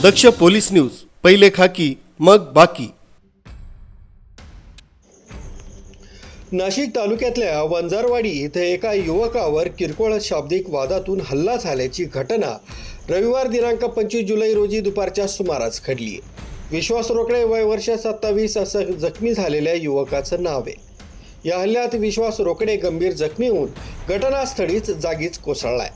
दक्ष police news, पहिले खाकी मग बाकी। नाशिक तालुक्यातल्या वंजारवाडी इथे एका युवकावर किरकोळ शाब्दिक वादातून हल्ला झाल्याची घटना रविवार दिनांक 25 जुलै रोजी दुपारच्या सुमारास घडली। विश्वास रोकडे वय वर्ष 27 असं जखमी झालेल्या युवकाचं नाव आहे। या हल्ल्यात विश्वास रोकडे गंभीर जखमी होऊन घटनास्थळीच जागीच कोसळलाय।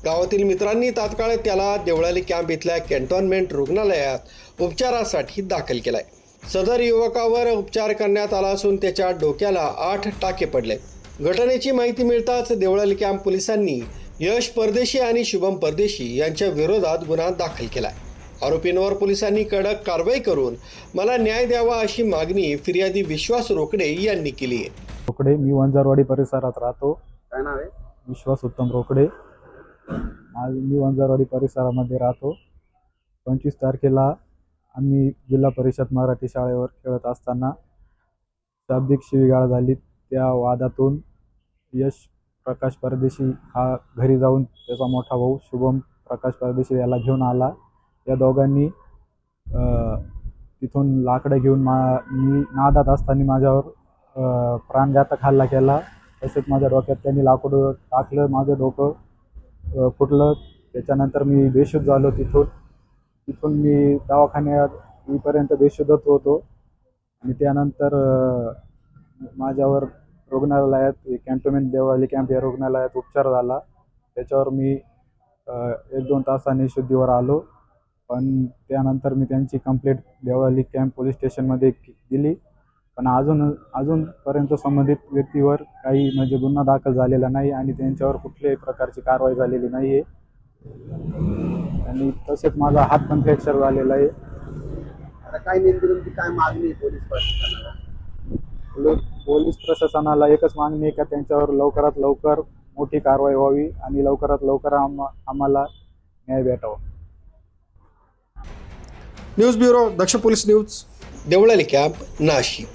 गावातील मित्रांनी तात्काळ त्याला देवळाली कॅम्प इथल्या कॅन्टोन्मेंट रुग्णालयात उपचारासाठी दाखल केलाय। सदर युवकावर उपचार करण्यात आला असून त्याच्या डोक्याला 8 टाके पडले। घटनेची माहिती मिळताच देवळाली कॅम्प पोलिसांनी यश परदेशी आणि शुभम परदेशी यांच्या विरोधात गुन्हा दाखल केलाय। आरोपींवर पोलिसांनी कडक कारवाई करून मला न्याय द्यावा अशी मागणी फिर्यादी विश्वास रोकडे यांनी केली आहे। रोकडे, मी वंजारवाडी परिसरात राहतो। काय नाव आहे? विश्वास उत्तम रोकडे। आज मी वंजारवाडी परिसरामध्ये राहतो। 25 तारखेला आम्ही जिल्हा परिषद मराठी शाळेवर खेळत असताना शाब्दिक शिवीगाळ झाली। त्या वादातून यश प्रकाश परदेशी हा घरी जाऊन त्याचा मोठा भाऊ शुभम प्रकाश परदेशी याला घेऊन आला। या दोघांनी तिथून लाकडं घेऊन मी नादात असताना माझ्यावर प्राणघातक हल्ला केला। तसेच माझ्या डोक्यात त्यांनी लाकूड टाकलं, माझं डोकं फुटलं। त्याच्यानंतर मी बेशुद्ध झालो। तिथून मी दवाखान्यात येईपर्यंत बेशुद्धच होतो आणि त्यानंतर माझ्यावर रुग्णालयात कॅन्टोन्मेंट देवळाली कॅम्प या रुग्णालयात उपचार झाला। त्याच्यावर मी 1-2 तासांनी शुद्धीवर आलो। पण त्यानंतर मी त्यांची कंप्लेंट देवळाली कॅम्प पोलीस स्टेशनमध्ये दिली, पण अजूनपर्यंत संबंधित व्यक्तीवर काही म्हणजे गुन्हा दाखल झालेला नाही आणि त्यांच्यावर कुठल्याही प्रकारची कारवाई झालेली नाही आहे। आणि तसेच माझा हात पण फ्रॅक्चर झालेला आहे। आता काय नेमकी काय मागणी आहे पोलीस प्रशासनाला? पोलीस प्रशासनाला एकच मागणी आहे का त्यांच्यावर लवकरात लवकर मोठी कारवाई व्हावी आणि लवकरात लवकर आम्हाला न्याय भेटावा। News bureau, Daksh police news, Deolali camp, Nashik.